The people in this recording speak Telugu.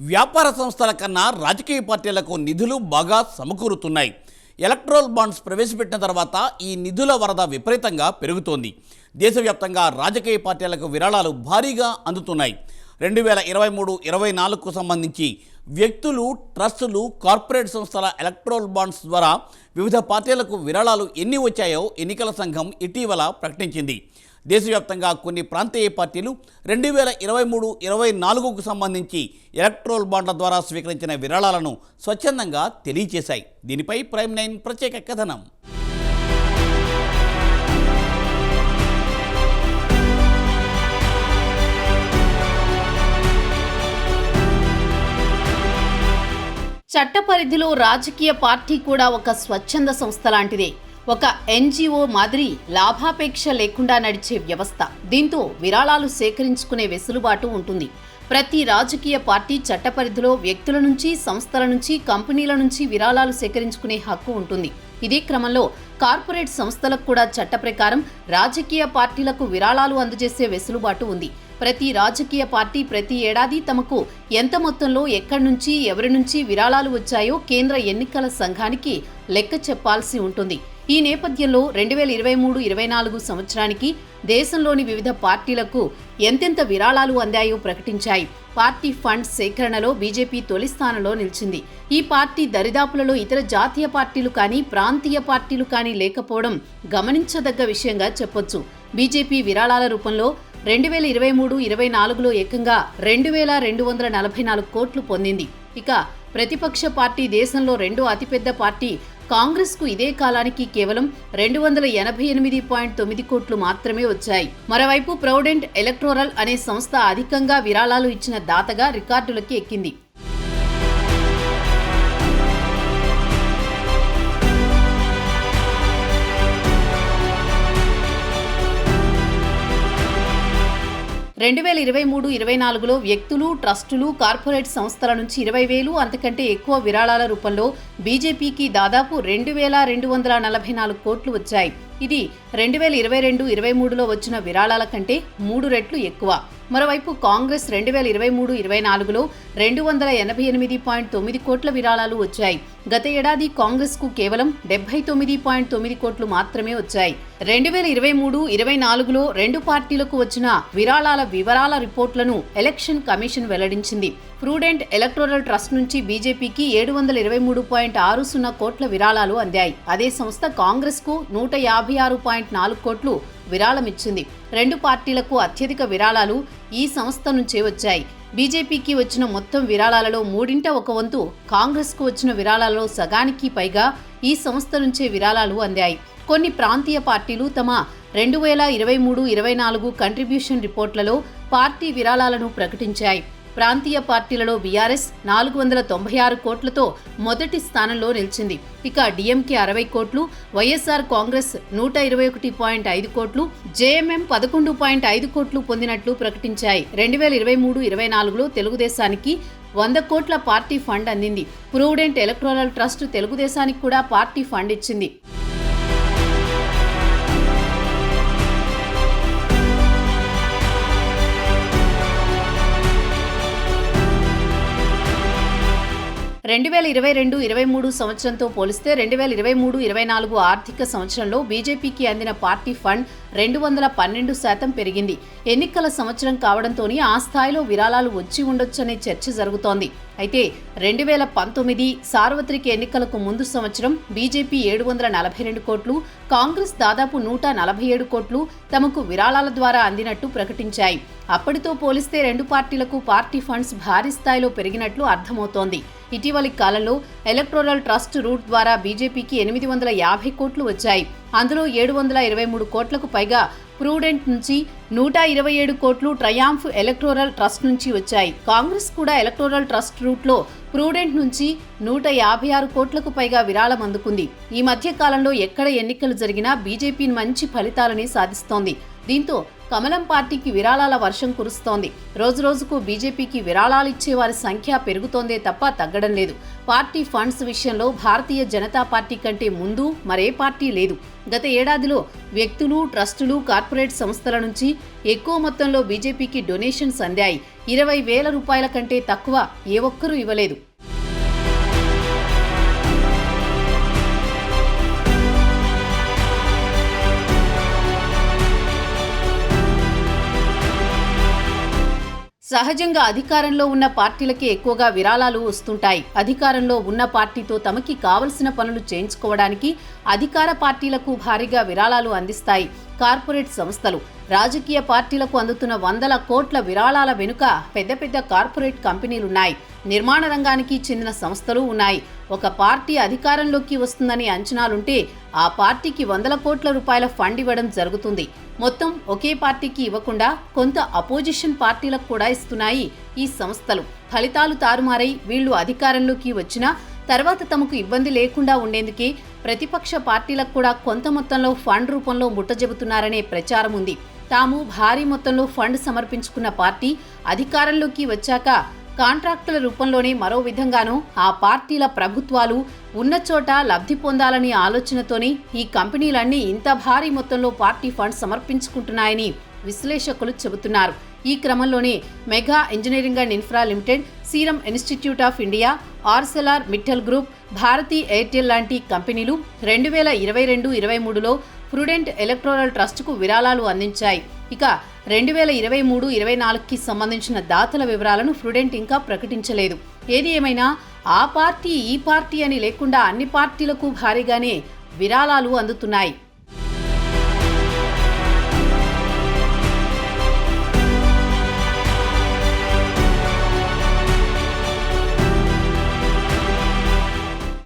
వ్యాపార సంస్థల కన్నా రాజకీయ పార్టీలకు నిధులు బాగా సమకూరుతున్నాయి. ఎలక్ట్రల్ బాండ్స్ ప్రవేశపెట్టిన తర్వాత ఈ నిధుల వరద విపరీతంగా పెరుగుతోంది. దేశవ్యాప్తంగా రాజకీయ పార్టీలకు విరాళాలు భారీగా అందుతున్నాయి. 2023-24కు సంబంధించి వ్యక్తులు, ట్రస్టులు, కార్పొరేట్ సంస్థల ఎలక్ట్రల్ బాండ్స్ ద్వారా వివిధ పార్టీలకు విరాళాలు ఎన్ని వచ్చాయో ఎన్నికల సంఘం ఇటీవల ప్రకటించింది. దేశవ్యాప్తంగా కొన్ని ప్రాంతీయ పార్టీలు 2023-24కు సంబంధించి ఎలక్ట్రల్ బాండ్ల ద్వారా స్వీకరించిన విరాళాలను స్వచ్ఛందంగా తెలియజేశాయి. దీనిపై ప్రైమ్ 9 ప్రత్యేక కథనం. చట్ట పరిధిలో రాజకీయ పార్టీ కూడా ఒక స్వచ్ఛంద సంస్థ లాంటిదే. ఒక ఎన్జిఓ మాదిరి లాభాపేక్ష లేకుండా నడిచే వ్యవస్థ. దీంతో విరాళాలు సేకరించుకునే వెసులుబాటు ఉంటుంది. ప్రతి రాజకీయ పార్టీ చట్ట పరిధిలో వ్యక్తుల నుంచి, సంస్థల నుంచి, కంపెనీల నుంచి విరాళాలు సేకరించుకునే హక్కు ఉంటుంది. ఇదే క్రమంలో కార్పొరేట్ సంస్థలకు కూడా చట్ట ప్రకారం రాజకీయ పార్టీలకు విరాళాలు అందజేసే వెసులుబాటు ఉంది. ప్రతి రాజకీయ పార్టీ ప్రతి ఏడాది తమకు ఎంత మొత్తంలో ఎక్కడి నుంచి, ఎవరి నుంచి విరాళాలు వచ్చాయో కేంద్ర ఎన్నికల సంఘానికి లెక్క చెప్పాల్సి ఉంటుంది. ఈ నేపథ్యంలో 2023-24 సంవత్సరానికి దేశంలోని వివిధ పార్టీలకు ఎంతెంత విరాళాలు అందాయో ప్రకటించాయి. పార్టీ ఫండ్ సేకరణలో బీజేపీ తొలి స్థానంలో నిలిచింది. ఈ పార్టీ దరిదాపులలో ఇతర జాతీయ పార్టీలు కానీ, ప్రాంతీయ పార్టీలు కానీ లేకపోవడం గమనించదగ్గ విషయంగా చెప్పొచ్చు. బీజేపీ విరాళాల రూపంలో 2023-24లో ఏకంగా 2244 కోట్లు పొందింది. ఇక ప్రతిపక్ష పార్టీ, దేశంలో రెండో అతిపెద్ద పార్టీ కాంగ్రెస్కు ఇదే కాలానికి కేవలం 288.9 కోట్లు మాత్రమే వచ్చాయి. మరోవైపు ప్రొవిడెంట్ ఎలక్టోరల్ అనే సంస్థ అధికంగా విరాళాలు ఇచ్చిన దాతగా రికార్డులకి ఎక్కింది. రెండు 2023-24లో వ్యక్తులు, ట్రస్టులు, కార్పొరేట్ సంస్థల నుంచి 20,000 అంతకంటే ఎక్కువ విరాళాల రూపంలో బీజేపీకి దాదాపు 2,244 కోట్లు వచ్చాయి. ఇది 2022-23లో వచ్చిన విరాళాల కంటే 3 రెట్లు ఎక్కువ. మరోవైపు కాంగ్రెస్ 2023-24లో 288.9 కోట్ల విరాళాలు వచ్చాయి. గత ఏడాది కాంగ్రెస్కు కేవలం 79.9 కోట్లు మాత్రమే వచ్చాయి. 2023-24లో రెండు పార్టీలకు వచ్చిన విరాళాల వివరాల రిపోర్టులను ఎలక్షన్ కమిషన్ వెల్లడించింది. ప్రూడెంట్ ఎలక్టోరల్ ట్రస్ట్ నుంచి బీజేపీకి 723.60 కోట్ల విరాళాలు అందాయి. అదే సంస్థ కాంగ్రెస్కు 156.4 కోట్లు విరాళమిచ్చింది. రెండు పార్టీలకు అత్యధిక విరాళాలు ఈ సంస్థ నుంచే వచ్చాయి. బీజేపీకి వచ్చిన మొత్తం విరాళాలలో 1/3 వంతు, కాంగ్రెస్కు వచ్చిన విరాళాలలో సగానికి పైగా ఈ సంస్థ నుంచే విరాళాలు అందాయి. కొన్ని ప్రాంతీయ పార్టీలు తమ 2023-24 కంట్రిబ్యూషన్ రిపోర్ట్లలో పార్టీ విరాళాలను ప్రకటించాయి. ప్రాంతీయ పార్టీలలో బీఆర్ఎస్ 496 కోట్లతో మొదటి స్థానంలో నిలిచింది. ఇక డీఎంకే 60 కోట్లు, వైఎస్ఆర్ కాంగ్రెస్ 121.5 కోట్లు, జేఎంఎం 11.5 కోట్లు పొందినట్లు ప్రకటించాయి. 2023-24లో తెలుగుదేశానికి 100 కోట్ల పార్టీ ఫండ్ అందింది. ప్రొవిడెంట్ ఎలక్టోరల్ ట్రస్ట్ తెలుగుదేశానికి కూడా పార్టీ ఫండ్ ఇచ్చింది. రెండు 2022-23 సంవత్సరంతో పోలిస్తే 2023-24 ఆర్థిక సంవత్సరంలో బీజేపీకి అందిన పార్టీ ఫండ్ 212% పెరిగింది. ఎన్నికల సంవత్సరం కావడంతోనే ఆ స్థాయిలో విరాళాలు వచ్చి ఉండొచ్చనే చర్చ జరుగుతోంది. అయితే 2019 సార్వత్రిక ఎన్నికలకు ముందు సంవత్సరం బీజేపీ 742 కోట్లు, కాంగ్రెస్ దాదాపు 147 కోట్లు తమకు విరాళాల ద్వారా అందినట్టు ప్రకటించాయి. అప్పటితో పోలిస్తే రెండు పార్టీలకు పార్టీ ఫండ్స్ భారీ స్థాయిలో పెరిగినట్లు అర్థమవుతోంది. ఇటీవలి కాలంలో ఎలక్టోరల్ ట్రస్ట్ రూట్ ద్వారా బీజేపీకి 850 కోట్లు వచ్చాయి. అందులో 723 కోట్లకు పైగా ప్రూడెంట్ నుంచి, 127 కోట్లు ట్రయాంఫ్ ఎలక్టోరల్ ట్రస్ట్ నుంచి వచ్చాయి. కాంగ్రెస్ కూడా ఎలక్టోరల్ ట్రస్ట్ రూట్లో ప్రూడెంట్ నుంచి 156 కోట్లకు పైగా విరాళం అందుకుంది. ఈ మధ్య కాలంలో ఎక్కడ ఎన్నికలు జరిగినా బీజేపీ మంచి ఫలితాలని సాధిస్తోంది. దీంతో కమలం పార్టీకి విరాళాల వర్షం కురుస్తోంది. రోజురోజుకు బీజేపీకి విరాళాలు ఇచ్చే వారి సంఖ్య పెరుగుతోందే తప్ప తగ్గడం లేదు. పార్టీ ఫండ్స్ విషయంలో భారతీయ జనతా పార్టీ కంటే ముందు మరే పార్టీ లేదు. గత ఏడాదిలో వ్యక్తులు, ట్రస్టులు, కార్పొరేట్ సంస్థల నుంచి ఎక్కువ మొత్తంలో బీజేపీకి డొనేషన్స్ అందాయి. 20,000 రూపాయల కంటే తక్కువ ఏ ఒక్కరూ ఇవ్వలేదు. సహజంగా అధికారంలో ఉన్న పార్టీలకి ఎక్కువగా విరాళాలు వస్తుంటాయి. అధికారంలో ఉన్న పార్టీతో తమకి కావలసిన పనులు చేయించుకోవడానికి అధికార పార్టీలకు భారీగా విరాళాలు అందిస్తాయి కార్పొరేట్ సంస్థలు. రాజకీయ పార్టీలకు అందుతున్న వందల కోట్ల విరాళాల వెనుక పెద్ద పెద్ద కార్పొరేట్ కంపెనీలున్నాయి. నిర్మాణ రంగానికి చెందిన సంస్థలు ఉన్నాయి. ఒక పార్టీ అధికారంలోకి వస్తుందని అంచనాలుంటే ఆ పార్టీకి వందల కోట్ల రూపాయల ఫండ్ ఇవ్వడం జరుగుతుంది. మొత్తం ఒకే పార్టీకి ఇవ్వకుండా కొంత అపోజిషన్ పార్టీలకు కూడా ఇస్తున్నాయి ఈ సంస్థలు. ఫలితాలు తారుమారై వీళ్లు అధికారంలోకి వచ్చినా తర్వాత తమకు ఇబ్బంది లేకుండా ఉండేందుకే ప్రతిపక్ష పార్టీలకు కూడా కొంత మొత్తంలో ఫండ్ రూపంలో ముట్టజెబుతున్నారనే ప్రచారం ఉంది. తాము భారీ మొత్తంలో ఫండ్ సమర్పించుకున్న పార్టీ అధికారంలోకి వచ్చాక కాంట్రాక్టుల రూపంలోనే మరో విధంగానూ ఆ పార్టీల ప్రభుత్వాలు ఉన్న చోట లబ్ధి పొందాలనే ఆలోచనతోనే ఈ కంపెనీలన్నీ ఇంత భారీ మొత్తంలో పార్టీ ఫండ్ సమర్పించుకుంటున్నాయని విశ్లేషకులు చెబుతున్నారు. ఈ క్రమంలోనే Mega Engineering and Infra Limited, Serum Institute of India, Arcelor Mittal group, Bharti Airtel లాంటి కంపెనీలు 2022-23లో ప్రుడెంట్ ఎలక్టోరల్ ట్రస్టుకు విరాళాలు అందించాయి. ఇక 2023-24కి సంబంధించిన దాతల వివరాలను ప్రుడెంట్ ఇంకా ప్రకటించలేదు. ఏది ఏమైనా ఆ పార్టీ ఈ పార్టీ అని లేకుండా అన్ని పార్టీలకు భారీగానే విరాళాలు అందుతున్నాయి.